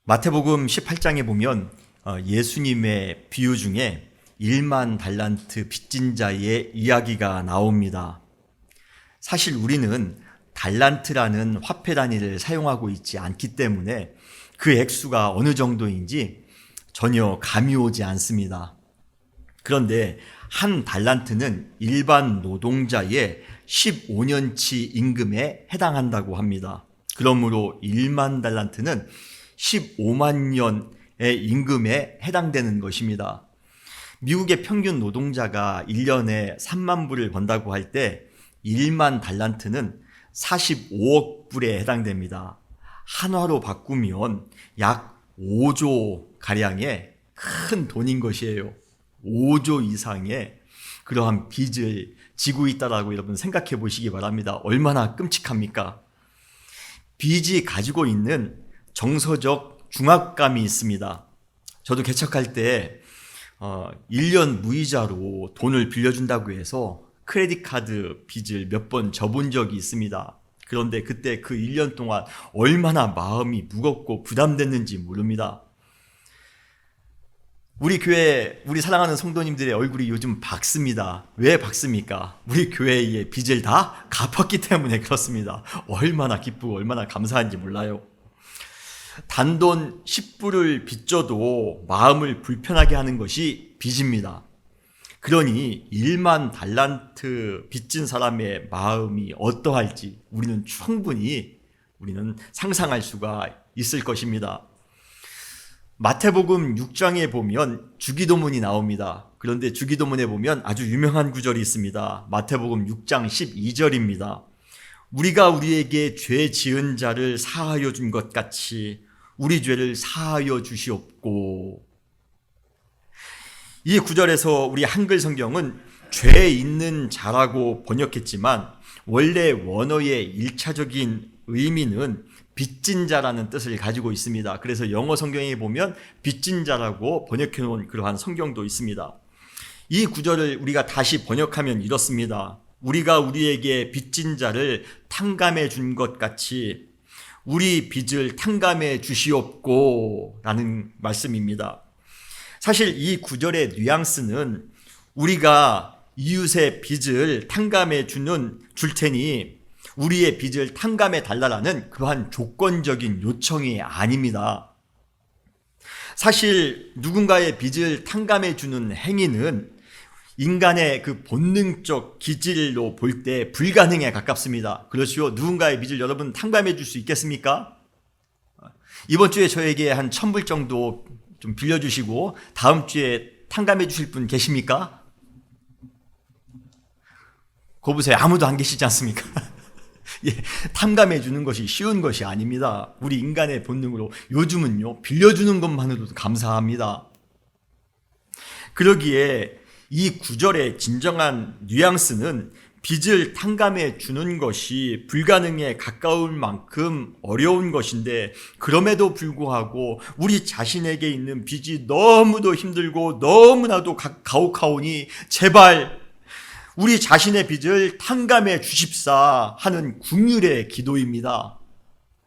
마태복음 18장에 보면 예수님의 비유 중에 1만 달란트 빚진 자의 이야기가 나옵니다. 사실 우리는 달란트라는 화폐 단위를 사용하고 있지 않기 때문에 그 액수가 어느 정도인지 전혀 감이 오지 않습니다. 그런데 한 달란트는 일반 노동자의 15년치 임금에 해당한다고 합니다. 그러므로 1만 달란트는 15만 년의 임금에 해당되는 것입니다. 미국의 평균 노동자가 1년에 3만 불을 번다고 할 때 1만 달란트는 45억 불에 해당됩니다. 한화로 바꾸면 약 5조 가량의 큰 돈인 것이에요. 5조 이상의 그러한 빚을 지고 있다라고 여러분 생각해 보시기 바랍니다. 얼마나 끔찍합니까? 빚이 가지고 있는 정서적 중압감이 있습니다. 저도 개척할 때 1년 무이자로 돈을 빌려준다고 해서 크레딧 카드 빚을 몇 번 져본 적이 있습니다. 그런데 그때 그 1년 동안 얼마나 마음이 무겁고 부담됐는지 모릅니다. 우리 교회, 우리 사랑하는 성도님들의 얼굴이 요즘 밝습니다. 왜 밝습니까? 우리 교회의 빚을 다 갚았기 때문에 그렇습니다. 얼마나 기쁘고 얼마나 감사한지 몰라요. 단돈 10불을 빚져도 마음을 불편하게 하는 것이 빚입니다. 그러니 1만 달란트 빚진 사람의 마음이 어떠할지 우리는 충분히 상상할 수가 있을 것입니다. 마태복음 6장에 보면 주기도문이 나옵니다. 그런데 주기도문에 보면 아주 유명한 구절이 있습니다. 마태복음 6장 12절입니다. 우리가 우리에게 죄 지은 자를 사하여 준 것 같이 우리 죄를 사하여 주시옵고. 이 구절에서 우리 한글 성경은 죄 있는 자라고 번역했지만 원래 원어의 1차적인 의미는 빚진 자라는 뜻을 가지고 있습니다. 그래서 영어 성경에 보면 빚진 자라고 번역해 놓은 그러한 성경도 있습니다. 이 구절을 우리가 다시 번역하면 이렇습니다. 우리가 우리에게 빚진 자를 탕감해 준 것 같이 우리 빚을 탕감해 주시옵고 라는 말씀입니다. 사실 이 구절의 뉘앙스는 우리가 이웃의 빚을 탕감해 줄 테니 우리의 빚을 탕감해 달라라는 그러한 조건적인 요청이 아닙니다. 사실 누군가의 빚을 탕감해 주는 행위는 인간의 그 본능적 기질로 볼 때 불가능에 가깝습니다. 그렇죠? 누군가의 빚을 여러분 탕감해 줄 수 있겠습니까? 이번 주에 저에게 한 1,000불 정도 좀 빌려주시고 다음 주에 탕감해 주실 분 계십니까? 거 보세요. 아무도 안 계시지 않습니까? 예, 탕감해 주는 것이 쉬운 것이 아닙니다. 우리 인간의 본능으로 요즘은요, 빌려주는 것만으로도 감사합니다. 그러기에 이 구절의 진정한 뉘앙스는 빚을 탕감해 주는 것이 불가능에 가까울 만큼 어려운 것인데 그럼에도 불구하고 우리 자신에게 있는 빚이 너무도 힘들고 너무나도 가혹하오니 제발 우리 자신의 빚을 탕감해 주십사 하는 긍휼의 기도입니다.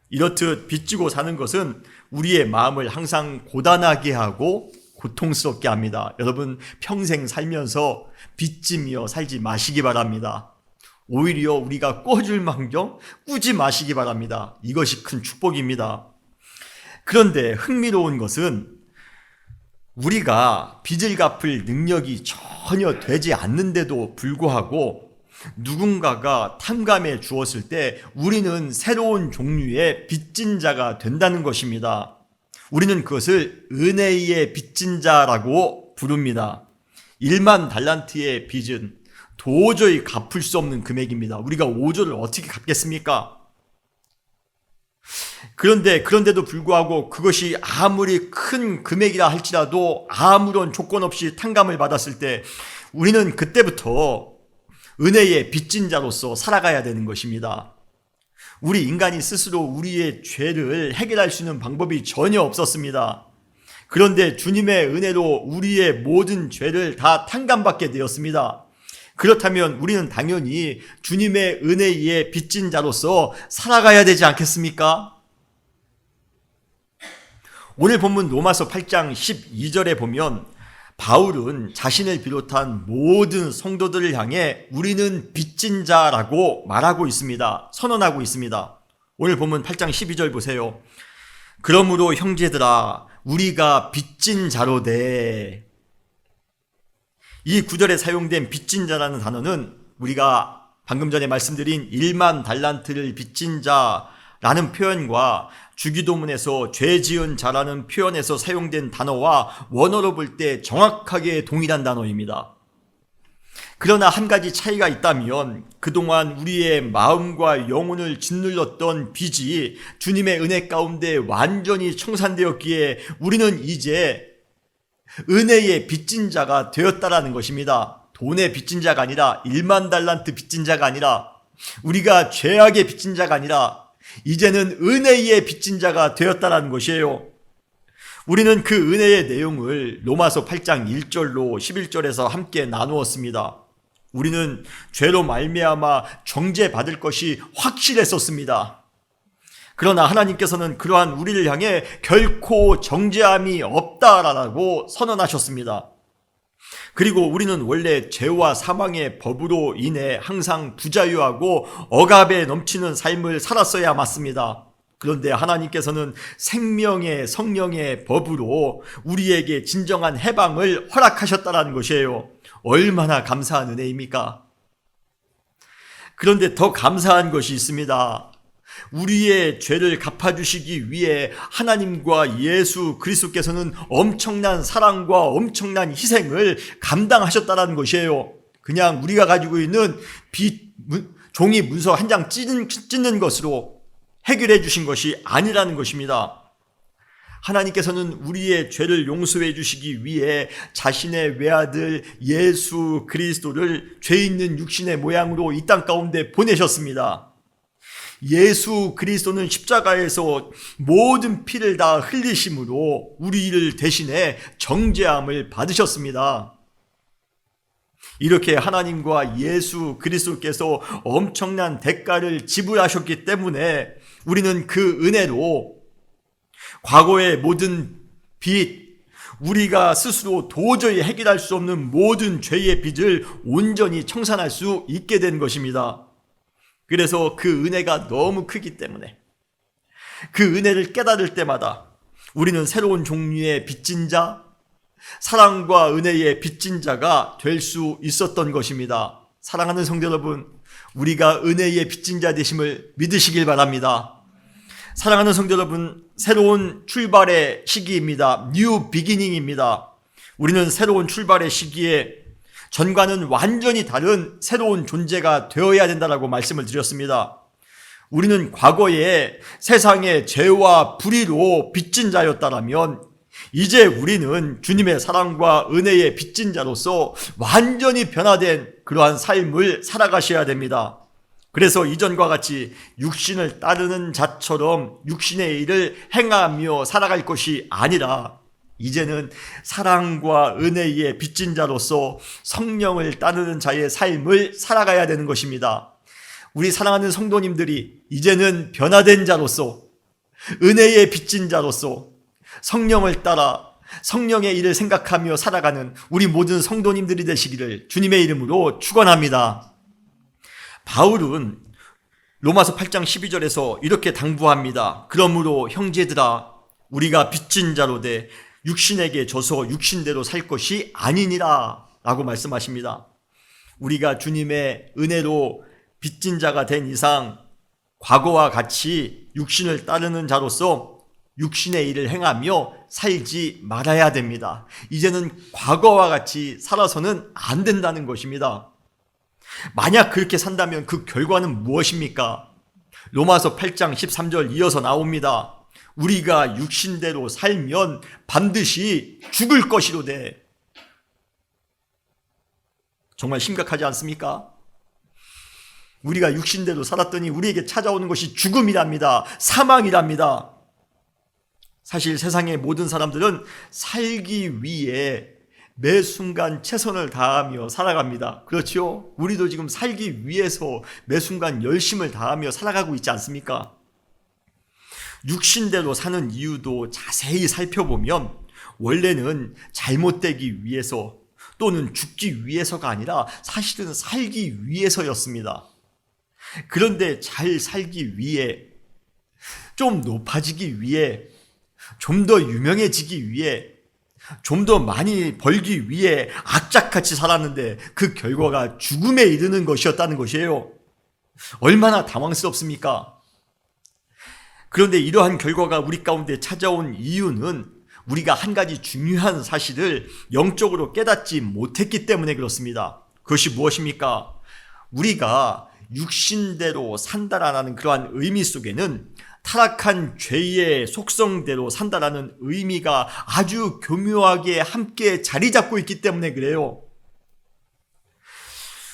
이렇듯 빚지고 사는 것은 우리의 마음을 항상 고단하게 하고 고통스럽게 합니다. 여러분 평생 살면서 빚지며 살지 마시기 바랍니다. 오히려 우리가 꿔줄 망정 꾸지 마시기 바랍니다. 이것이 큰 축복입니다. 그런데 흥미로운 것은 우리가 빚을 갚을 능력이 전혀 되지 않는데도 불구하고 누군가가 탕감해 주었을 때 우리는 새로운 종류의 빚진 자가 된다는 것입니다. 우리는 그것을 은혜의 빚진 자라고 부릅니다. 1만 달란트의 빚은 도저히 갚을 수 없는 금액입니다. 우리가 5조를 어떻게 갚겠습니까? 그런데도 불구하고 그것이 아무리 큰 금액이라 할지라도 아무런 조건 없이 탕감을 받았을 때 우리는 그때부터 은혜의 빚진 자로서 살아가야 되는 것입니다. 우리 인간이 스스로 우리의 죄를 해결할 수 있는 방법이 전혀 없었습니다. 그런데 주님의 은혜로 우리의 모든 죄를 다 탕감받게 되었습니다. 그렇다면 우리는 당연히 주님의 은혜에 빚진 자로서 살아가야 되지 않겠습니까? 오늘 본문 로마서 8장 12절에 보면 바울은 자신을 비롯한 모든 성도들을 향해 우리는 빚진 자라고 말하고 있습니다. 선언하고 있습니다. 오늘 본문 8장 12절 보세요. 그러므로 형제들아 우리가 빚진 자로되. 이 구절에 사용된 빚진 자라는 단어는 우리가 방금 전에 말씀드린 1만 달란트를 빚진 자라는 표현과 주기도문에서 죄 지은 자라는 표현에서 사용된 단어와 원어로 볼 때 정확하게 동일한 단어입니다. 그러나 한 가지 차이가 있다면 그동안 우리의 마음과 영혼을 짓눌렀던 빚이 주님의 은혜 가운데 완전히 청산되었기에 우리는 이제 은혜의 빚진 자가 되었다라는 것입니다. 돈의 빚진 자가 아니라 1만 달란트 빚진 자가 아니라 우리가 죄악의 빚진 자가 아니라 이제는 은혜의 빚진 자가 되었다라는 것이에요. 우리는 그 은혜의 내용을 로마서 8장 1절로 11절에서 함께 나누었습니다. 우리는 죄로 말미암아 정죄받을 것이 확실했었습니다. 그러나 하나님께서는 그러한 우리를 향해 결코 정죄함이 없다라고 선언하셨습니다. 그리고 우리는 원래 죄와 사망의 법으로 인해 항상 부자유하고 억압에 넘치는 삶을 살았어야 맞습니다. 그런데 하나님께서는 생명의 성령의 법으로 우리에게 진정한 해방을 허락하셨다는 것이에요. 얼마나 감사한 은혜입니까? 그런데 더 감사한 것이 있습니다. 우리의 죄를 갚아주시기 위해 하나님과 예수 그리스도께서는 엄청난 사랑과 엄청난 희생을 감당하셨다는 것이에요. 그냥 우리가 가지고 있는 종이 문서 한 장 찢는 것으로 해결해 주신 것이 아니라는 것입니다. 하나님께서는 우리의 죄를 용서해 주시기 위해 자신의 외아들 예수 그리스도를 죄 있는 육신의 모양으로 이 땅 가운데 보내셨습니다. 예수 그리스도는 십자가에서 모든 피를 다 흘리심으로 우리를 대신해 정죄함을 받으셨습니다. 이렇게 하나님과 예수 그리스도께서 엄청난 대가를 지불하셨기 때문에 우리는 그 은혜로 과거의 모든 빚, 우리가 스스로 도저히 해결할 수 없는 모든 죄의 빚을 온전히 청산할 수 있게 된 것입니다. 그래서 그 은혜가 너무 크기 때문에 그 은혜를 깨달을 때마다 우리는 새로운 종류의 빚진 자, 사랑과 은혜의 빚진 자가 될 수 있었던 것입니다. 사랑하는 성도 여러분, 우리가 은혜의 빚진 자 되심을 믿으시길 바랍니다. 사랑하는 성도 여러분, 새로운 출발의 시기입니다. 뉴 비기닝입니다. 우리는 새로운 출발의 시기에 전과는 완전히 다른 새로운 존재가 되어야 된다라고 말씀을 드렸습니다. 우리는 과거에 세상의 죄와 불의로 빚진 자였다라면 이제 우리는 주님의 사랑과 은혜의 빚진 자로서 완전히 변화된 그러한 삶을 살아가셔야 됩니다. 그래서 이전과 같이 육신을 따르는 자처럼 육신의 일을 행하며 살아갈 것이 아니라 이제는 사랑과 은혜의 빚진 자로서 성령을 따르는 자의 삶을 살아가야 되는 것입니다. 우리 사랑하는 성도님들이 이제는 변화된 자로서 은혜의 빚진 자로서 성령을 따라 성령의 일을 생각하며 살아가는 우리 모든 성도님들이 되시기를 주님의 이름으로 축원합니다. 바울은 로마서 8장 12절에서 이렇게 당부합니다. 그러므로 형제들아 우리가 빚진 자로 돼 육신에게 져서 육신대로 살 것이 아니니라 라고 말씀하십니다. 우리가 주님의 은혜로 빚진 자가 된 이상 과거와 같이 육신을 따르는 자로서 육신의 일을 행하며 살지 말아야 됩니다. 이제는 과거와 같이 살아서는 안 된다는 것입니다. 만약 그렇게 산다면 그 결과는 무엇입니까? 로마서 8장 13절 이어서 나옵니다. 우리가 육신대로 살면 반드시 죽을 것이로되. 정말 심각하지 않습니까? 우리가 육신대로 살았더니 우리에게 찾아오는 것이 죽음이랍니다. 사망이랍니다. 사실 세상의 모든 사람들은 살기 위해 매 순간 최선을 다하며 살아갑니다. 그렇죠? 우리도 지금 살기 위해서 매 순간 열심을 다하며 살아가고 있지 않습니까? 육신대로 사는 이유도 자세히 살펴보면 원래는 잘못되기 위해서 또는 죽기 위해서가 아니라 사실은 살기 위해서였습니다. 그런데 잘 살기 위해, 좀 높아지기 위해, 좀 더 유명해지기 위해, 좀 더 많이 벌기 위해 악착같이 살았는데 그 결과가 죽음에 이르는 것이었다는 것이에요. 얼마나 당황스럽습니까? 그런데 이러한 결과가 우리 가운데 찾아온 이유는 우리가 한 가지 중요한 사실을 영적으로 깨닫지 못했기 때문에 그렇습니다. 그것이 무엇입니까? 우리가 육신대로 산다라는 그러한 의미 속에는 타락한 죄의 속성대로 산다라는 의미가 아주 교묘하게 함께 자리 잡고 있기 때문에 그래요.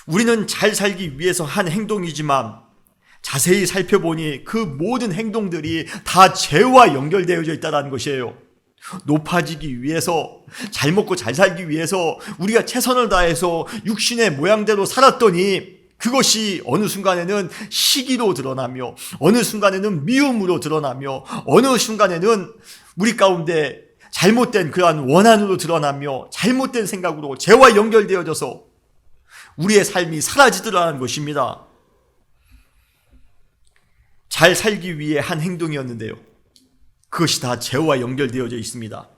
우리는 잘 살기 위해서 한 행동이지만 자세히 살펴보니 그 모든 행동들이 다 죄와 연결되어져 있다는 것이에요. 높아지기 위해서, 잘 먹고 잘 살기 위해서 우리가 최선을 다해서 육신의 모양대로 살았더니 그것이 어느 순간에는 시기로 드러나며, 어느 순간에는 미움으로 드러나며, 어느 순간에는 우리 가운데 잘못된 그러한 원한으로 드러나며 잘못된 생각으로 죄와 연결되어져서 우리의 삶이 사라지더라는 것입니다. 잘 살기 위해 한 행동이었는데요, 그것이 다 죄와 연결되어져 있습니다.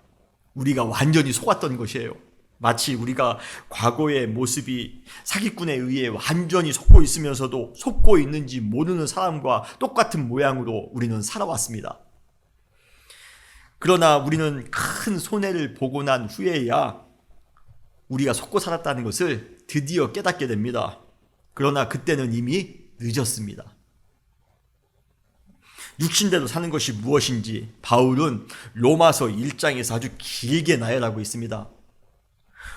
우리가 완전히 속았던 것이에요. 마치 우리가 과거의 모습이 사기꾼에 의해 완전히 속고 있으면서도 속고 있는지 모르는 사람과 똑같은 모양으로 우리는 살아왔습니다. 그러나 우리는 큰 손해를 보고 난 후에야 우리가 속고 살았다는 것을 드디어 깨닫게 됩니다. 그러나 그때는 이미 늦었습니다. 육신대로 사는 것이 무엇인지 바울은 로마서 1장에서 아주 길게 나열하고 있습니다.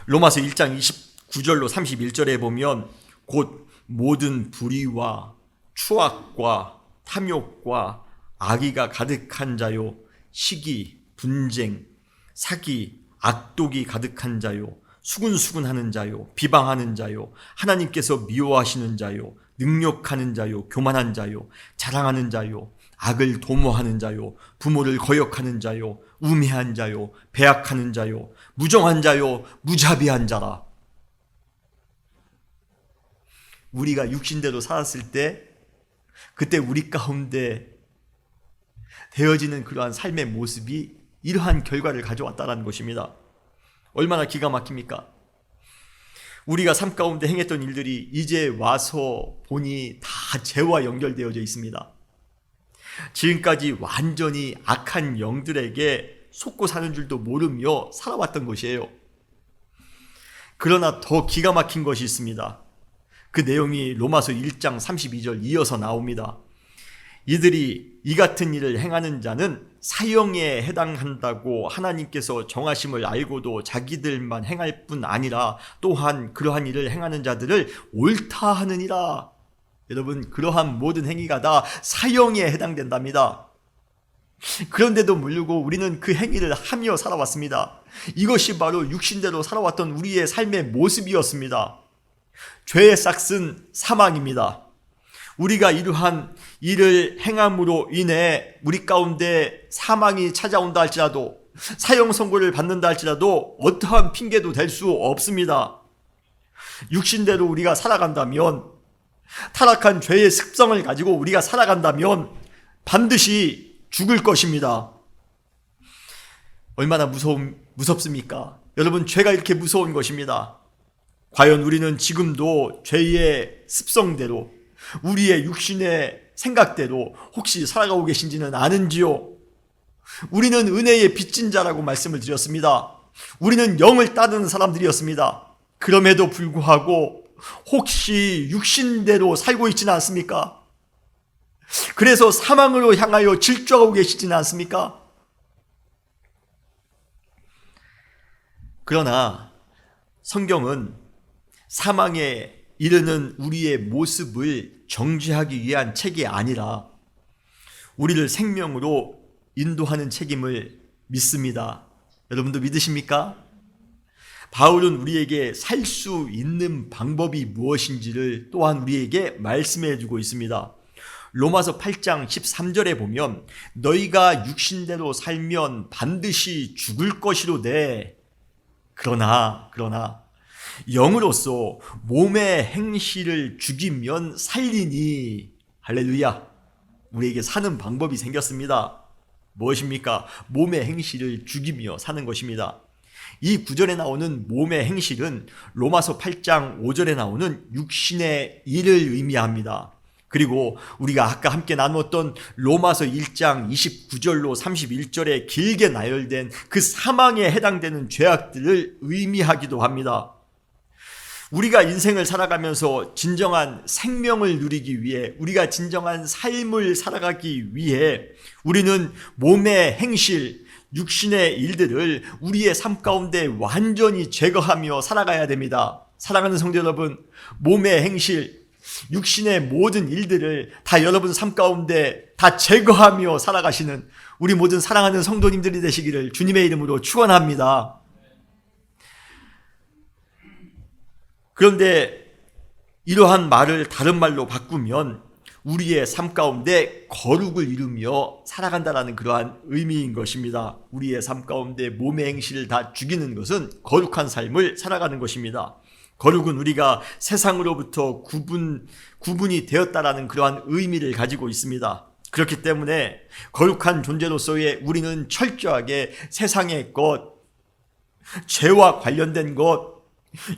로마서 1장 29절로 31절에 보면 곧 모든 불의와 추악과 탐욕과 악의가 가득한 자요, 시기, 분쟁, 사기, 악독이 가득한 자요, 수군수군하는 자요, 비방하는 자요, 하나님께서 미워하시는 자요, 능욕하는 자요, 교만한 자요, 자랑하는 자요, 악을 도모하는 자요, 부모를 거역하는 자요, 우매한 자요, 배약하는 자요, 무정한 자요, 무자비한 자라. 우리가 육신대로 살았을 때 그때 우리 가운데 되어지는 그러한 삶의 모습이 이러한 결과를 가져왔다는 것입니다. 얼마나 기가 막힙니까? 우리가 삶 가운데 행했던 일들이 이제 와서 보니 다 죄와 연결되어져 있습니다. 지금까지 완전히 악한 영들에게 속고 사는 줄도 모르며 살아왔던 것이에요. 그러나 더 기가 막힌 것이 있습니다. 그 내용이 로마서 1장 32절 이어서 나옵니다. 이들이 이 같은 일을 행하는 자는 사형에 해당한다고 하나님께서 정하심을 알고도 자기들만 행할 뿐 아니라 또한 그러한 일을 행하는 자들을 옳다 하느니라. 여러분, 그러한 모든 행위가 다 사형에 해당된답니다. 그런데도 모르고 우리는 그 행위를 하며 살아왔습니다. 이것이 바로 육신대로 살아왔던 우리의 삶의 모습이었습니다. 죄의 싹은 사망입니다. 우리가 이러한 일을 행함으로 인해 우리 가운데 사망이 찾아온다 할지라도, 사형 선고를 받는다 할지라도 어떠한 핑계도 될 수 없습니다. 육신대로 우리가 살아간다면, 타락한 죄의 습성을 가지고 우리가 살아간다면 반드시 죽을 것입니다. 얼마나 무섭습니까? 여러분, 죄가 이렇게 무서운 것입니다. 과연 우리는 지금도 죄의 습성대로, 우리의 육신의 생각대로 혹시 살아가고 계신지는 아는지요? 우리는 은혜의 빚진 자라고 말씀을 드렸습니다. 우리는 영을 따르는 사람들이었습니다. 그럼에도 불구하고 혹시 육신대로 살고 있지는 않습니까? 그래서 사망으로 향하여 질주하고 계시지는 않습니까? 그러나 성경은 사망에 이르는 우리의 모습을 정죄하기 위한 책이 아니라 우리를 생명으로 인도하는 책임을 믿습니다. 여러분도 믿으십니까? 바울은 우리에게 살 수 있는 방법이 무엇인지를 또한 우리에게 말씀해 주고 있습니다. 로마서 8장 13절에 보면 너희가 육신대로 살면 반드시 죽을 것이로되 그러나 영으로서 몸의 행실을 죽이면 살리니. 할렐루야. 우리에게 사는 방법이 생겼습니다. 무엇입니까? 몸의 행실을 죽이며 사는 것입니다. 이 구절에 나오는 몸의 행실은 로마서 8장 5절에 나오는 육신의 일을 의미합니다. 그리고 우리가 아까 함께 나누었던 로마서 1장 29절로 31절에 길게 나열된 그 사망에 해당되는 죄악들을 의미하기도 합니다. 우리가 인생을 살아가면서 진정한 생명을 누리기 위해, 우리가 진정한 삶을 살아가기 위해 우리는 몸의 행실, 육신의 일들을 우리의 삶 가운데 완전히 제거하며 살아가야 됩니다. 사랑하는 성도 여러분, 몸의 행실, 육신의 모든 일들을 다 여러분 삶 가운데 다 제거하며 살아가시는 우리 모든 사랑하는 성도님들이 되시기를 주님의 이름으로 축원합니다. 그런데 이러한 말을 다른 말로 바꾸면 우리의 삶 가운데 거룩을 이루며 살아간다는 그러한 의미인 것입니다. 우리의 삶 가운데 몸의 행실을 다 죽이는 것은 거룩한 삶을 살아가는 것입니다. 거룩은 우리가 세상으로부터 구분이 되었다라는 그러한 의미를 가지고 있습니다. 그렇기 때문에 거룩한 존재로서의 우리는 철저하게 세상의 것, 죄와 관련된 것,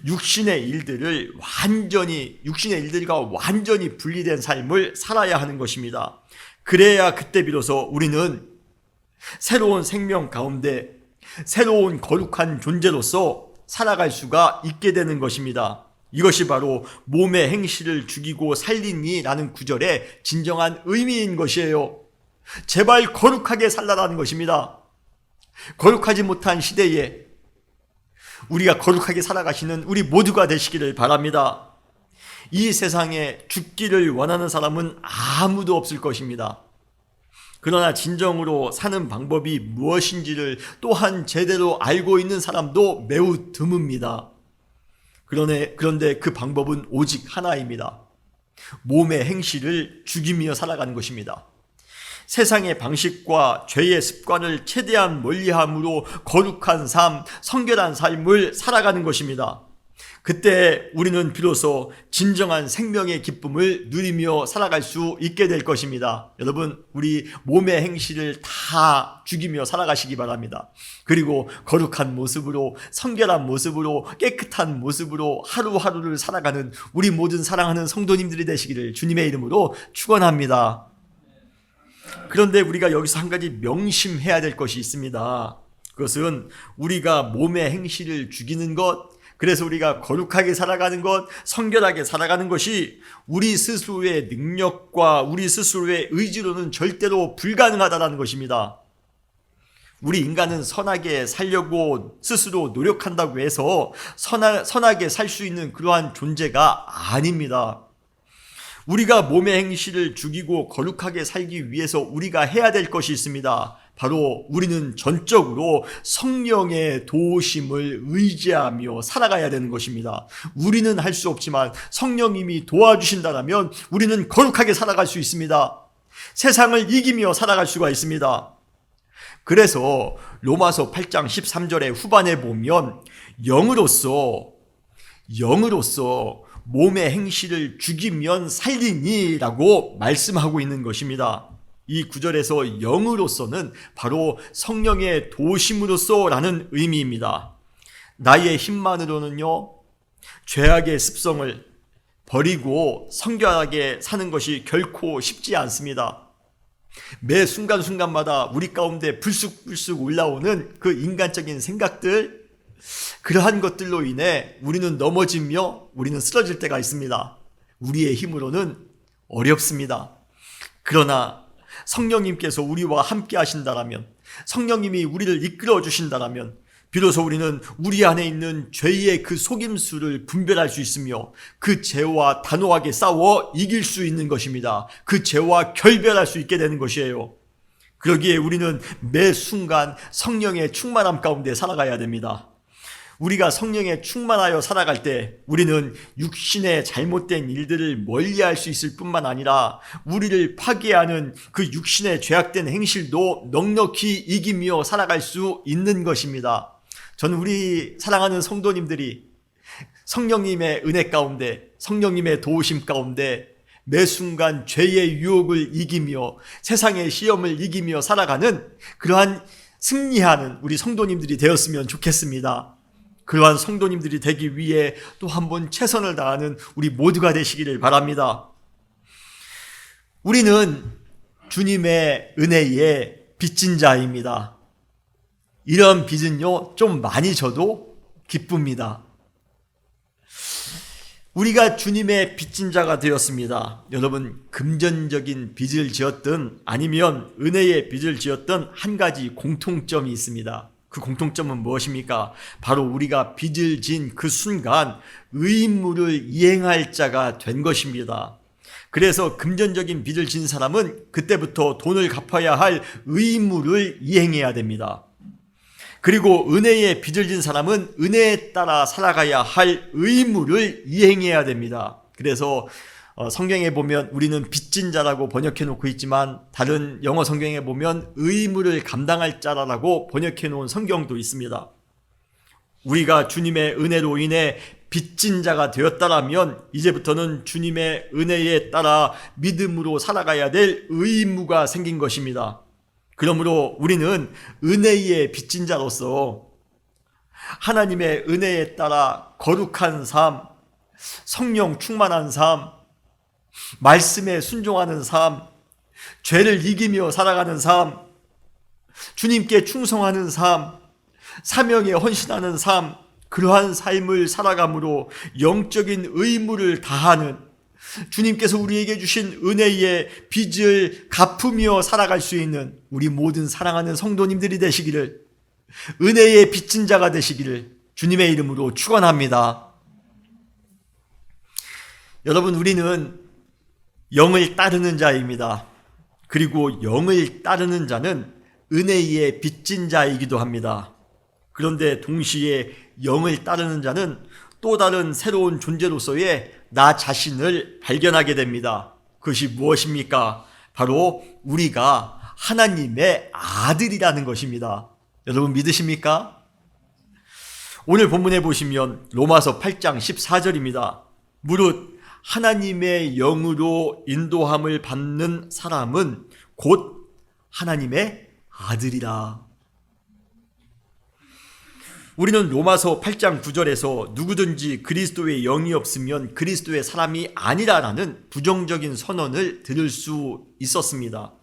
육신의 일들과 완전히 분리된 삶을 살아야 하는 것입니다. 그래야 그때 비로소 우리는 새로운 생명 가운데 새로운 거룩한 존재로서 살아갈 수가 있게 되는 것입니다. 이것이 바로 몸의 행실을 죽이고 살리니 라는 구절의 진정한 의미인 것이에요. 제발 거룩하게 살라라는 것입니다. 거룩하지 못한 시대에 우리가 거룩하게 살아가시는 우리 모두가 되시기를 바랍니다. 이 세상에 죽기를 원하는 사람은 아무도 없을 것입니다. 그러나 진정으로 사는 방법이 무엇인지를 또한 제대로 알고 있는 사람도 매우 드뭅니다. 그런데 그 방법은 오직 하나입니다. 몸의 행실을 죽이며 살아가는 것입니다. 세상의 방식과 죄의 습관을 최대한 멀리함으로 거룩한 삶, 성결한 삶을 살아가는 것입니다. 그때 우리는 비로소 진정한 생명의 기쁨을 누리며 살아갈 수 있게 될 것입니다. 여러분, 우리 몸의 행실을 다 죽이며 살아가시기 바랍니다. 그리고 거룩한 모습으로, 성결한 모습으로, 깨끗한 모습으로 하루하루를 살아가는 우리 모든 사랑하는 성도님들이 되시기를 주님의 이름으로 축원합니다. 그런데 우리가 여기서 한 가지 명심해야 될 것이 있습니다. 그것은 우리가 몸의 행실을 죽이는 것, 그래서 우리가 거룩하게 살아가는 것, 성결하게 살아가는 것이 우리 스스로의 능력과 우리 스스로의 의지로는 절대로 불가능하다는 것입니다. 우리 인간은 선하게 살려고 스스로 노력한다고 해서 선하게 살 수 있는 그러한 존재가 아닙니다. 우리가 몸의 행실을 죽이고 거룩하게 살기 위해서 우리가 해야 될 것이 있습니다. 바로 우리는 전적으로 성령의 도우심을 의지하며 살아가야 되는 것입니다. 우리는 할 수 없지만 성령님이 도와주신다면 우리는 거룩하게 살아갈 수 있습니다. 세상을 이기며 살아갈 수가 있습니다. 그래서 로마서 8장 13절의 후반에 보면 영으로서 몸의 행실을 죽이면 살리니 라고 말씀하고 있는 것입니다. 이 구절에서 영으로서는 바로 성령의 도우심으로써 라는 의미입니다. 나의 힘만으로는요, 죄악의 습성을 버리고 성결하게 사는 것이 결코 쉽지 않습니다. 매 순간순간마다 우리 가운데 불쑥불쑥 올라오는 그 인간적인 생각들, 그러한 것들로 인해 우리는 넘어지며 우리는 쓰러질 때가 있습니다. 우리의 힘으로는 어렵습니다. 그러나 성령님께서 우리와 함께 하신다라면, 성령님이 우리를 이끌어 주신다라면 비로소 우리는 우리 안에 있는 죄의 그 속임수를 분별할 수 있으며 그 죄와 단호하게 싸워 이길 수 있는 것입니다. 그 죄와 결별할 수 있게 되는 것이에요. 그러기에 우리는 매 순간 성령의 충만함 가운데 살아가야 됩니다. 우리가 성령에 충만하여 살아갈 때 우리는 육신의 잘못된 일들을 멀리할 수 있을 뿐만 아니라 우리를 파괴하는 그 육신의 죄악된 행실도 넉넉히 이기며 살아갈 수 있는 것입니다. 저는 우리 사랑하는 성도님들이 성령님의 은혜 가운데, 성령님의 도우심 가운데 매 순간 죄의 유혹을 이기며 세상의 시험을 이기며 살아가는 그러한 승리하는 우리 성도님들이 되었으면 좋겠습니다. 그러한 성도님들이 되기 위해 또 한 번 최선을 다하는 우리 모두가 되시기를 바랍니다. 우리는 주님의 은혜에 빚진 자입니다. 이런 빚은요, 좀 많이 져도 기쁩니다. 우리가 주님의 빚진 자가 되었습니다. 여러분, 금전적인 빚을 지었든 아니면 은혜의 빚을 지었든 한 가지 공통점이 있습니다. 그 공통점은 무엇입니까? 바로 우리가 빚을 진 그 순간 의무를 이행할 자가 된 것입니다. 그래서 금전적인 빚을 진 사람은 그때부터 돈을 갚아야 할 의무를 이행해야 됩니다. 그리고 은혜의 빚을 진 사람은 은혜에 따라 살아가야 할 의무를 이행해야 됩니다. 그래서 성경에 보면 우리는 빚진 자라고 번역해 놓고 있지만 다른 영어 성경에 보면 의무를 감당할 자라고 번역해 놓은 성경도 있습니다. 우리가 주님의 은혜로 인해 빚진 자가 되었다라면 이제부터는 주님의 은혜에 따라 믿음으로 살아가야 될 의무가 생긴 것입니다. 그러므로 우리는 은혜의 빚진 자로서 하나님의 은혜에 따라 거룩한 삶, 성령 충만한 삶, 말씀에 순종하는 삶, 죄를 이기며 살아가는 삶, 주님께 충성하는 삶, 사명에 헌신하는 삶, 그러한 삶을 살아감으로 영적인 의무를 다하는 주님께서 우리에게 주신 은혜의 빚을 갚으며 살아갈 수 있는 우리 모든 사랑하는 성도님들이 되시기를, 은혜의 빚진 자가 되시기를 주님의 이름으로 축원합니다. 여러분, 우리는 영을 따르는 자입니다. 그리고 영을 따르는 자는 은혜의 빚진 자이기도 합니다. 그런데 동시에 영을 따르는 자는 또 다른 새로운 존재로서의 나 자신을 발견하게 됩니다. 그것이 무엇입니까? 바로 우리가 하나님의 아들이라는 것입니다. 여러분 믿으십니까? 오늘 본문에 보시면 로마서 8장 14절입니다. 무릇 하나님의 영으로 인도함을 받는 사람은 곧 하나님의 아들이라. 우리는 로마서 8장 9절에서 누구든지 그리스도의 영이 없으면 그리스도의 사람이 아니라라는 부정적인 선언을 들을 수 있었습니다.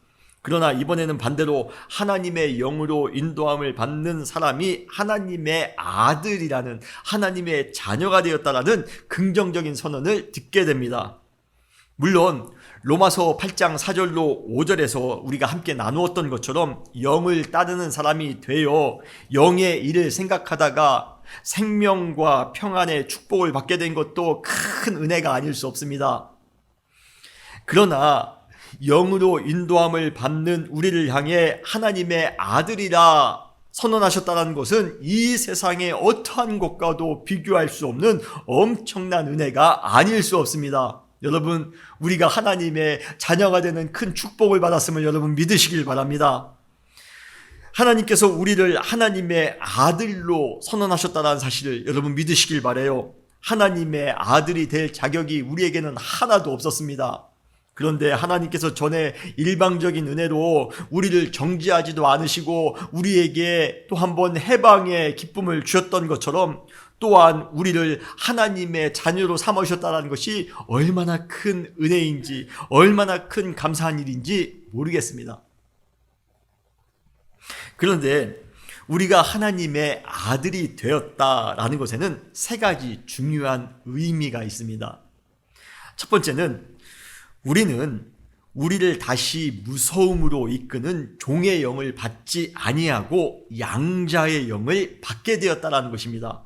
그러나 이번에는 반대로 하나님의 영으로 인도함을 받는 사람이 하나님의 아들이라는, 하나님의 자녀가 되었다라는 긍정적인 선언을 듣게 됩니다. 물론 로마서 8장 4절로 5절에서 우리가 함께 나누었던 것처럼 영을 따르는 사람이 되어 영의 일을 생각하다가 생명과 평안의 축복을 받게 된 것도 큰 은혜가 아닐 수 없습니다. 그러나 영으로 인도함을 받는 우리를 향해 하나님의 아들이라 선언하셨다는 것은 이 세상의 어떠한 것과도 비교할 수 없는 엄청난 은혜가 아닐 수 없습니다. 여러분, 우리가 하나님의 자녀가 되는 큰 축복을 받았음을 여러분 믿으시길 바랍니다. 하나님께서 우리를 하나님의 아들로 선언하셨다는 사실을 여러분 믿으시길 바라요. 하나님의 아들이 될 자격이 우리에게는 하나도 없었습니다. 그런데 하나님께서 전에 일방적인 은혜로 우리를 정죄하지도 않으시고 우리에게 또 한 번 해방의 기쁨을 주셨던 것처럼 또한 우리를 하나님의 자녀로 삼으셨다는 것이 얼마나 큰 은혜인지, 얼마나 큰 감사한 일인지 모르겠습니다. 그런데 우리가 하나님의 아들이 되었다라는 것에는 세 가지 중요한 의미가 있습니다. 첫 번째는 우리는 우리를 다시 무서움으로 이끄는 종의 영을 받지 아니하고 양자의 영을 받게 되었다라는 것입니다.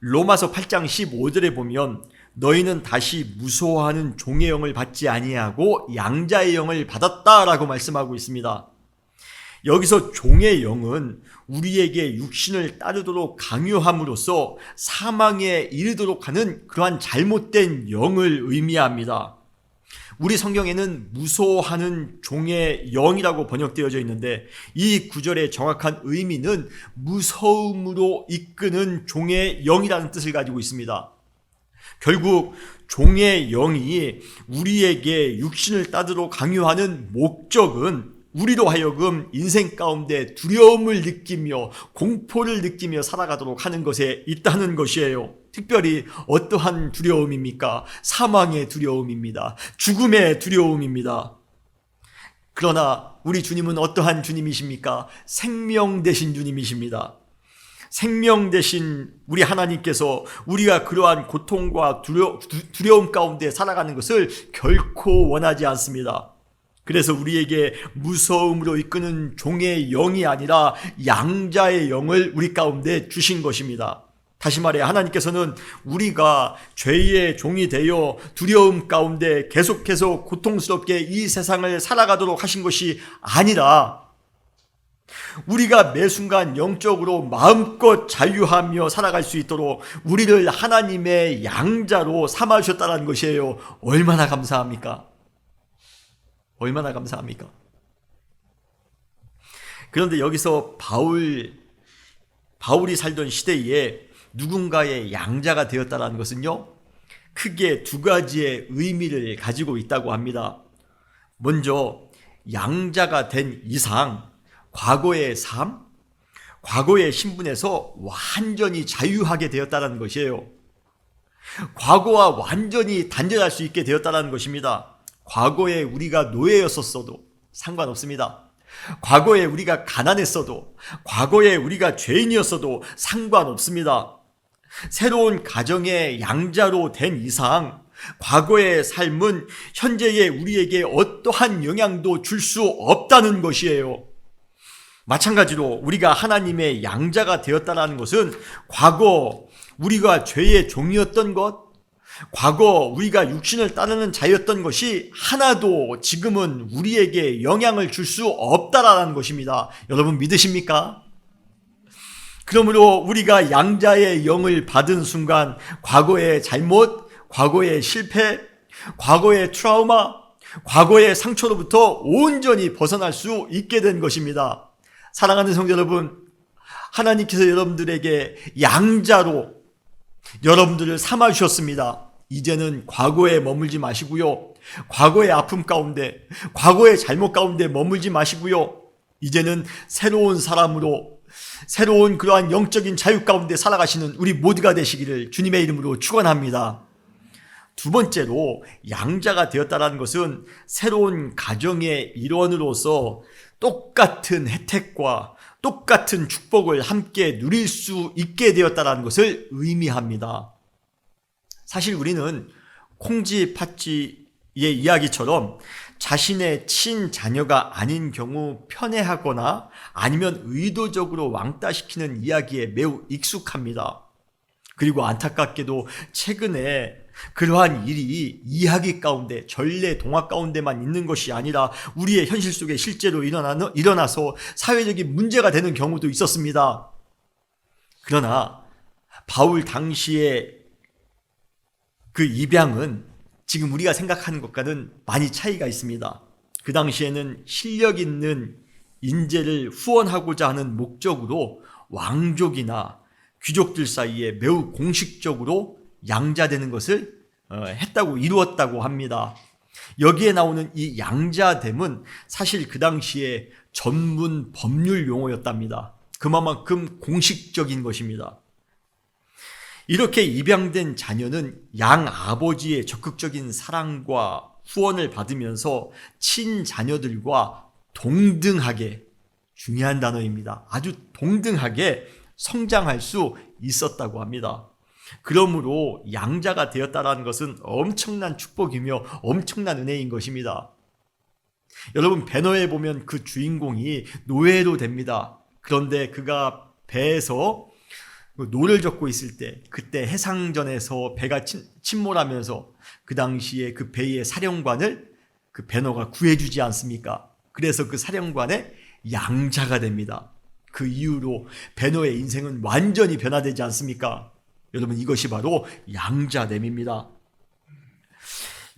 로마서 8장 15절에 보면 너희는 다시 무서워하는 종의 영을 받지 아니하고 양자의 영을 받았다라고 말씀하고 있습니다. 여기서 종의 영은 우리에게 육신을 따르도록 강요함으로써 사망에 이르도록 하는 그러한 잘못된 영을 의미합니다. 우리 성경에는 무소하는 종의 영이라고 번역되어져 있는데 이 구절의 정확한 의미는 무서움으로 이끄는 종의 영이라는 뜻을 가지고 있습니다. 결국 종의 영이 우리에게 육신을 따르도록 강요하는 목적은 우리로 하여금 인생 가운데 두려움을 느끼며 공포를 느끼며 살아가도록 하는 것에 있다는 것이에요. 특별히 어떠한 두려움입니까? 사망의 두려움입니다. 죽음의 두려움입니다. 그러나 우리 주님은 어떠한 주님이십니까? 생명 되신 주님이십니다. 생명 되신 우리 하나님께서 우리가 그러한 고통과 두려움 가운데 살아가는 것을 결코 원하지 않습니다. 그래서 우리에게 무서움으로 이끄는 종의 영이 아니라 양자의 영을 우리 가운데 주신 것입니다. 다시 말해 하나님께서는 우리가 죄의 종이 되어 두려움 가운데 계속해서 고통스럽게 이 세상을 살아가도록 하신 것이 아니라 우리가 매 순간 영적으로 마음껏 자유하며 살아갈 수 있도록 우리를 하나님의 양자로 삼아주셨다는 것이에요. 얼마나 감사합니까? 얼마나 감사합니까? 그런데 여기서 바울이 살던 시대에 누군가의 양자가 되었다는 것은요, 크게 두 가지의 의미를 가지고 있다고 합니다. 먼저 양자가 된 이상 과거의 삶, 과거의 신분에서 완전히 자유하게 되었다는 것이에요. 과거와 완전히 단절할 수 있게 되었다는 것입니다. 과거에 우리가 노예였었어도 상관없습니다. 과거에 우리가 가난했어도, 과거에 우리가 죄인이었어도 상관없습니다. 새로운 가정의 양자로 된 이상 과거의 삶은 현재의 우리에게 어떠한 영향도 줄 수 없다는 것이에요. 마찬가지로 우리가 하나님의 양자가 되었다는 것은 과거 우리가 죄의 종이었던 것, 과거 우리가 육신을 따르는 자였던 것이 하나도 지금은 우리에게 영향을 줄 수 없다라는 것입니다. 여러분 믿으십니까? 그러므로 우리가 양자의 영을 받은 순간 과거의 잘못, 과거의 실패, 과거의 트라우마, 과거의 상처로부터 온전히 벗어날 수 있게 된 것입니다. 사랑하는 성도 여러분, 하나님께서 여러분들에게 양자로 여러분들을 삼아주셨습니다. 이제는 과거에 머물지 마시고요. 과거의 아픔 가운데, 과거의 잘못 가운데 머물지 마시고요. 이제는 새로운 사람으로, 새로운 그러한 영적인 자유 가운데 살아가시는 우리 모두가 되시기를 주님의 이름으로 축원합니다. 두 번째로 양자가 되었다는 것은 새로운 가정의 일원으로서 똑같은 혜택과 똑같은 축복을 함께 누릴 수 있게 되었다는 것을 의미합니다. 사실 우리는 콩쥐 팥쥐의 이야기처럼 자신의 친자녀가 아닌 경우 편애하거나 아니면 의도적으로 왕따시키는 이야기에 매우 익숙합니다. 그리고 안타깝게도 최근에 그러한 일이 이야기 가운데, 전래 동화 가운데만 있는 것이 아니라 우리의 현실 속에 실제로 일어나서 사회적인 문제가 되는 경우도 있었습니다. 그러나 바울 당시의 그 입양은 지금 우리가 생각하는 것과는 많이 차이가 있습니다. 그 당시에는 실력 있는 인재를 후원하고자 하는 목적으로 왕족이나 귀족들 사이에 매우 공식적으로 양자되는 것을 이루었다고 합니다. 여기에 나오는 이 양자됨은 사실 그 당시에 전문 법률 용어였답니다. 그만큼 공식적인 것입니다. 이렇게 입양된 자녀는 양 아버지의 적극적인 사랑과 후원을 받으면서 친자녀들과 동등하게, 중요한 단어입니다. 아주 동등하게 성장할 수 있었다고 합니다. 그러므로 양자가 되었다는 것은 엄청난 축복이며 엄청난 은혜인 것입니다. 여러분, 배너에 보면 그 주인공이 노예로 됩니다. 그런데 그가 배에서 노를 젓고 있을 때, 그때 해상전에서 배가 침몰하면서 그 당시에 그 배의 사령관을 그 배너가 구해주지 않습니까? 그래서 그 사령관의 양자가 됩니다. 그 이후로 베노의 인생은 완전히 변화되지 않습니까? 여러분, 이것이 바로 양자됨입니다.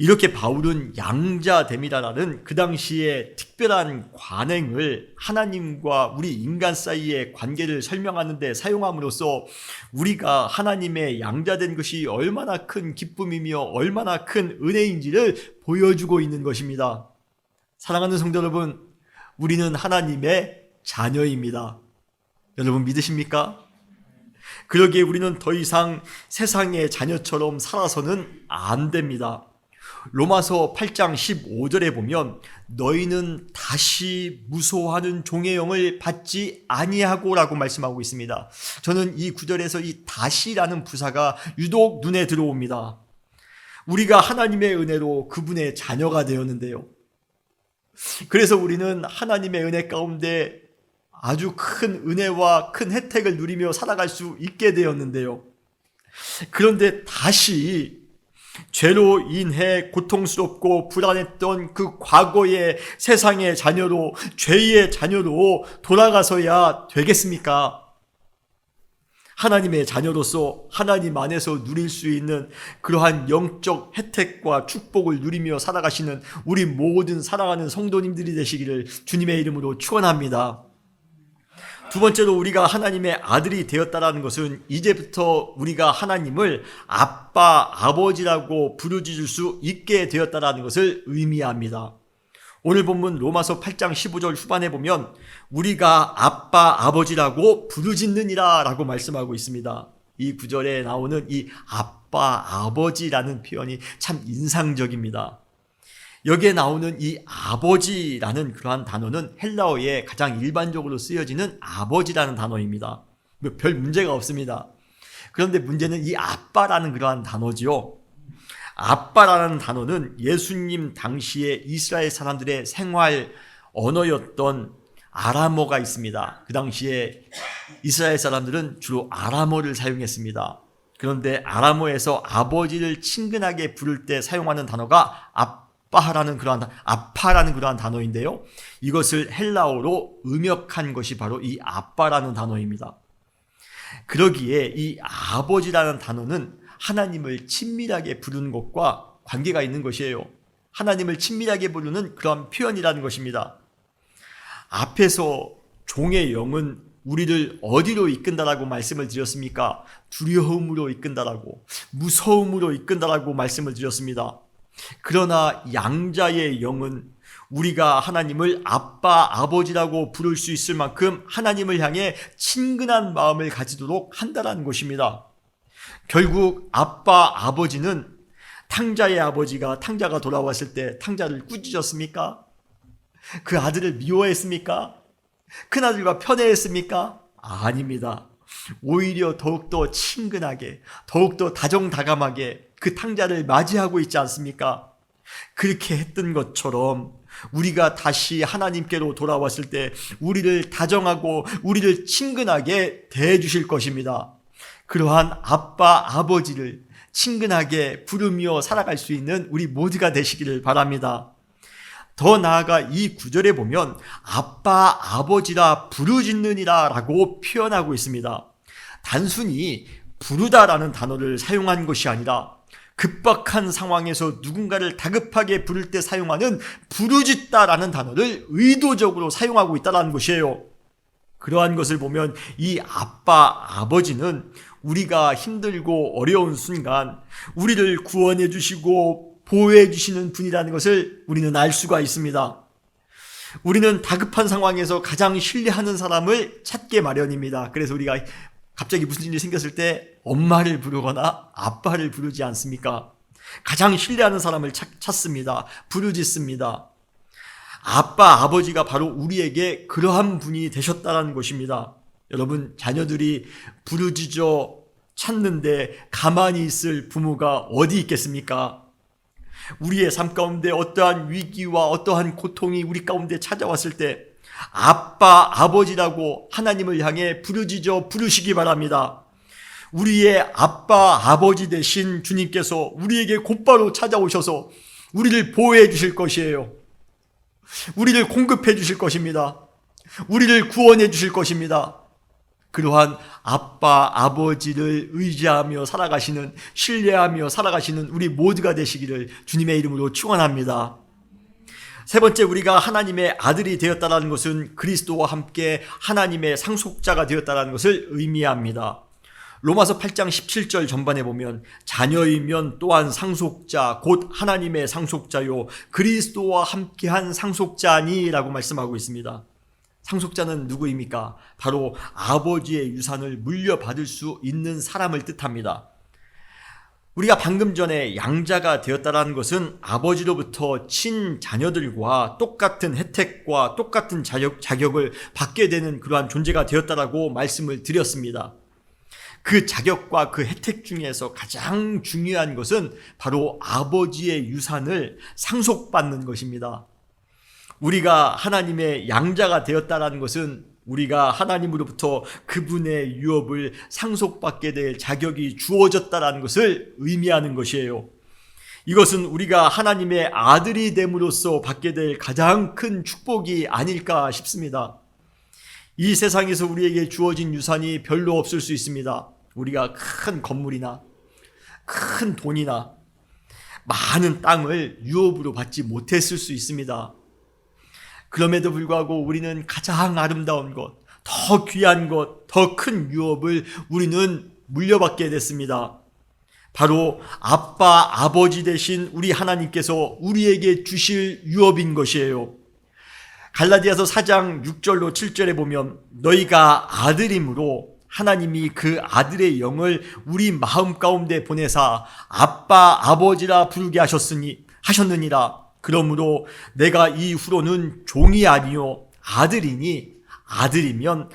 이렇게 바울은 양자됨이라는 그 당시에 특별한 관행을 하나님과 우리 인간 사이의 관계를 설명하는 데 사용함으로써 우리가 하나님의 양자된 것이 얼마나 큰 기쁨이며 얼마나 큰 은혜인지를 보여주고 있는 것입니다. 사랑하는 성도 여러분, 우리는 하나님의 자녀입니다. 여러분 믿으십니까? 그러기에 우리는 더 이상 세상의 자녀처럼 살아서는 안 됩니다. 로마서 8장 15절에 보면 너희는 다시 무소하는 종의 영을 받지 아니하고 라고 말씀하고 있습니다. 저는 이 구절에서 이 다시라는 부사가 유독 눈에 들어옵니다. 우리가 하나님의 은혜로 그분의 자녀가 되었는데요. 그래서 우리는 하나님의 은혜 가운데 아주 큰 은혜와 큰 혜택을 누리며 살아갈 수 있게 되었는데요. 그런데 다시 죄로 인해 고통스럽고 불안했던 그 과거의 세상의 자녀로, 죄의 자녀로 돌아가서야 되겠습니까? 하나님의 자녀로서 하나님 안에서 누릴 수 있는 그러한 영적 혜택과 축복을 누리며 살아가시는 우리 모든 사랑하는 성도님들이 되시기를 주님의 이름으로 축원합니다. 두 번째로 우리가 하나님의 아들이 되었다는 것은 이제부터 우리가 하나님을 아빠, 아버지라고 부르짖을 수 있게 되었다는 것을 의미합니다. 오늘 본문 로마서 8장 15절 후반에 보면 우리가 아빠, 아버지라고 부르짖느니라 라고 말씀하고 있습니다. 이 구절에 나오는 이 아빠, 아버지라는 표현이 참 인상적입니다. 여기에 나오는 이 아버지라는 그러한 단어는 헬라어에 가장 일반적으로 쓰여지는 아버지라는 단어입니다. 별 문제가 없습니다. 그런데 문제는 이 아빠라는 그러한 단어지요. 아빠라는 단어는 예수님 당시에 이스라엘 사람들의 생활 언어였던 아람어가 있습니다. 그 당시에 이스라엘 사람들은 주로 아람어를 사용했습니다. 그런데 아람어에서 아버지를 친근하게 부를 때 사용하는 단어가 아빠라는 그러한 단어인데요. 이것을 헬라어로 음역한 것이 바로 이 아빠라는 단어입니다. 그러기에 이 아버지라는 단어는 하나님을 친밀하게 부르는 것과 관계가 있는 것이에요. 하나님을 친밀하게 부르는 그런 표현이라는 것입니다. 앞에서 종의 영은 우리를 어디로 이끈다라고 말씀을 드렸습니까? 두려움으로 이끈다라고, 무서움으로 이끈다라고 말씀을 드렸습니다. 그러나 양자의 영은 우리가 하나님을 아빠, 아버지라고 부를 수 있을 만큼 하나님을 향해 친근한 마음을 가지도록 한다는 것입니다. 결국 아빠, 아버지는 탕자의 아버지가 탕자가 돌아왔을 때 탕자를 꾸짖었습니까? 그 아들을 미워했습니까? 큰아들과 편애했습니까? 아닙니다. 오히려 더욱더 친근하게, 더욱더 다정다감하게 그 탕자를 맞이하고 있지 않습니까? 그렇게 했던 것처럼 우리가 다시 하나님께로 돌아왔을 때 우리를 다정하고 우리를 친근하게 대해주실 것입니다. 그러한 아빠, 아버지를 친근하게 부르며 살아갈 수 있는 우리 모두가 되시기를 바랍니다. 더 나아가 이 구절에 보면 아빠, 아버지라 부르짖느니라 라고 표현하고 있습니다. 단순히 부르다라는 단어를 사용한 것이 아니라 급박한 상황에서 누군가를 다급하게 부를 때 사용하는 부르짖다라는 단어를 의도적으로 사용하고 있다는 것이에요. 그러한 것을 보면 이 아빠, 아버지는 우리가 힘들고 어려운 순간 우리를 구원해 주시고 보호해 주시는 분이라는 것을 우리는 알 수가 있습니다. 우리는 다급한 상황에서 가장 신뢰하는 사람을 찾게 마련입니다. 그래서 우리가 갑자기 무슨 일이 생겼을 때 엄마를 부르거나 아빠를 부르지 않습니까? 가장 신뢰하는 사람을 찾습니다. 부르짖습니다. 아빠, 아버지가 바로 우리에게 그러한 분이 되셨다는 것입니다. 여러분, 자녀들이 부르짖어 찾는데 가만히 있을 부모가 어디 있겠습니까? 우리의 삶 가운데 어떠한 위기와 어떠한 고통이 우리 가운데 찾아왔을 때 아빠, 아버지라고 하나님을 향해 부르짖어 부르시기 바랍니다. 우리의 아빠, 아버지 되신 주님께서 우리에게 곧바로 찾아오셔서 우리를 보호해 주실 것이에요. 우리를 공급해 주실 것입니다. 우리를 구원해 주실 것입니다. 그러한 아빠, 아버지를 의지하며 살아가시는, 신뢰하며 살아가시는 우리 모두가 되시기를 주님의 이름으로 축원합니다. 세 번째, 우리가 하나님의 아들이 되었다는 것은 그리스도와 함께 하나님의 상속자가 되었다는 것을 의미합니다. 로마서 8장 17절 전반에 보면 자녀이면 또한 상속자 곧 하나님의 상속자요 그리스도와 함께한 상속자니 라고 말씀하고 있습니다. 상속자는 누구입니까? 바로 아버지의 유산을 물려받을 수 있는 사람을 뜻합니다. 우리가 방금 전에 양자가 되었다는 것은 아버지로부터 친자녀들과 똑같은 혜택과 똑같은 자격을 받게 되는 그러한 존재가 되었다라고 말씀을 드렸습니다. 그 자격과 그 혜택 중에서 가장 중요한 것은 바로 아버지의 유산을 상속받는 것입니다. 우리가 하나님의 양자가 되었다는 것은 우리가 하나님으로부터 그분의 유업을 상속받게 될 자격이 주어졌다는 것을 의미하는 것이에요. 이것은 우리가 하나님의 아들이 됨으로써 받게 될 가장 큰 축복이 아닐까 싶습니다. 이 세상에서 우리에게 주어진 유산이 별로 없을 수 있습니다. 우리가 큰 건물이나 큰 돈이나 많은 땅을 유업으로 받지 못했을 수 있습니다. 그럼에도 불구하고 우리는 가장 아름다운 것, 더 귀한 것, 더 큰 유업을 우리는 물려받게 됐습니다. 바로 아빠, 아버지 되신 우리 하나님께서 우리에게 주실 유업인 것이에요. 갈라디아서 4장 6절로 7절에 보면 너희가 아들임으로 하나님이 그 아들의 영을 우리 마음 가운데 보내사 아빠, 아버지라 부르게 하셨느니라. 그러므로 내가 이후로는 종이 아니요 아들이니 아들이면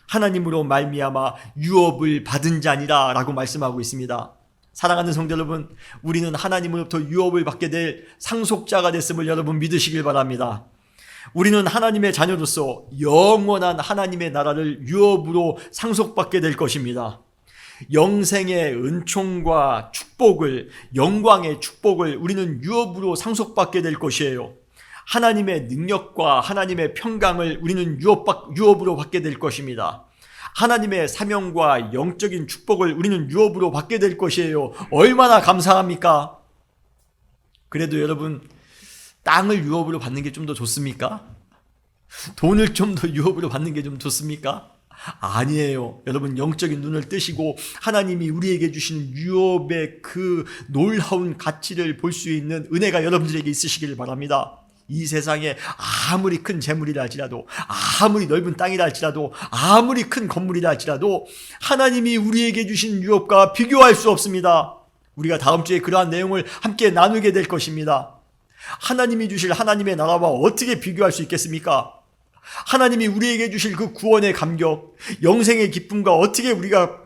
하나님으로 말미암아 유업을 받은 자니라 라고 말씀하고 있습니다. 사랑하는 성도 여러분, 우리는 하나님으로부터 유업을 받게 될 상속자가 됐음을 여러분 믿으시길 바랍니다. 우리는 하나님의 자녀로서 영원한 하나님의 나라를 유업으로 상속받게 될 것입니다. 영생의 은총과 축복을, 영광의 축복을 우리는 유업으로 상속받게 될 것이에요. 하나님의 능력과 하나님의 평강을 우리는 유업으로 받게 될 것입니다. 하나님의 사명과 영적인 축복을 우리는 유업으로 받게 될 것이에요. 얼마나 감사합니까? 그래도 여러분, 땅을 유업으로 받는 게 좀 더 좋습니까? 돈을 좀 더 유업으로 받는 게 좀 좋습니까? 아니에요. 여러분, 영적인 눈을 뜨시고 하나님이 우리에게 주시는 유업의 그 놀라운 가치를 볼 수 있는 은혜가 여러분들에게 있으시길 바랍니다. 이 세상에 아무리 큰 재물이라 할지라도, 아무리 넓은 땅이라 할지라도, 아무리 큰 건물이라 할지라도 하나님이 우리에게 주신 유업과 비교할 수 없습니다. 우리가 다음 주에 그러한 내용을 함께 나누게 될 것입니다. 하나님이 주실 하나님의 나라와 어떻게 비교할 수 있겠습니까? 하나님이 우리에게 주실 그 구원의 감격, 영생의 기쁨과 어떻게 우리가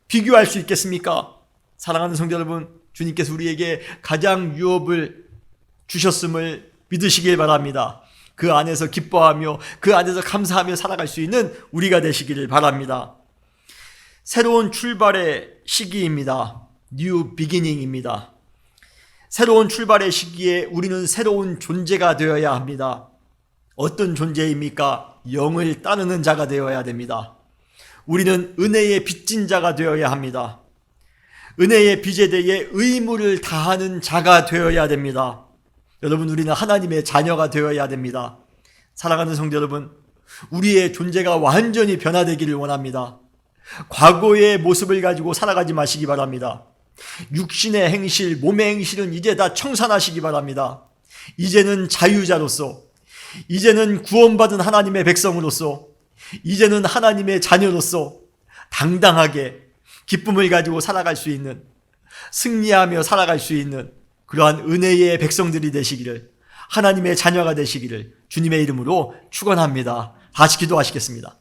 비교할 수 있겠습니까? 사랑하는 성도 여러분, 주님께서 우리에게 가장 유업을 주셨음을 믿으시길 바랍니다. 그 안에서 기뻐하며 그 안에서 감사하며 살아갈 수 있는 우리가 되시기를 바랍니다. 새로운 출발의 시기입니다. New beginning입니다. 새로운 출발의 시기에 우리는 새로운 존재가 되어야 합니다. 어떤 존재입니까? 영을 따르는 자가 되어야 됩니다. 우리는 은혜의 빚진 자가 되어야 합니다. 은혜의 빚에 대해 의무를 다하는 자가 되어야 됩니다. 여러분, 우리는 하나님의 자녀가 되어야 됩니다. 사랑하는 성도 여러분, 우리의 존재가 완전히 변화되기를 원합니다. 과거의 모습을 가지고 살아가지 마시기 바랍니다. 육신의 행실, 몸의 행실은 이제 다 청산하시기 바랍니다. 이제는 자유자로서, 이제는 구원받은 하나님의 백성으로서, 이제는 하나님의 자녀로서 당당하게 기쁨을 가지고 살아갈 수 있는, 승리하며 살아갈 수 있는 그러한 은혜의 백성들이 되시기를, 하나님의 자녀가 되시기를 주님의 이름으로 축원합니다. 다시 기도하시겠습니다.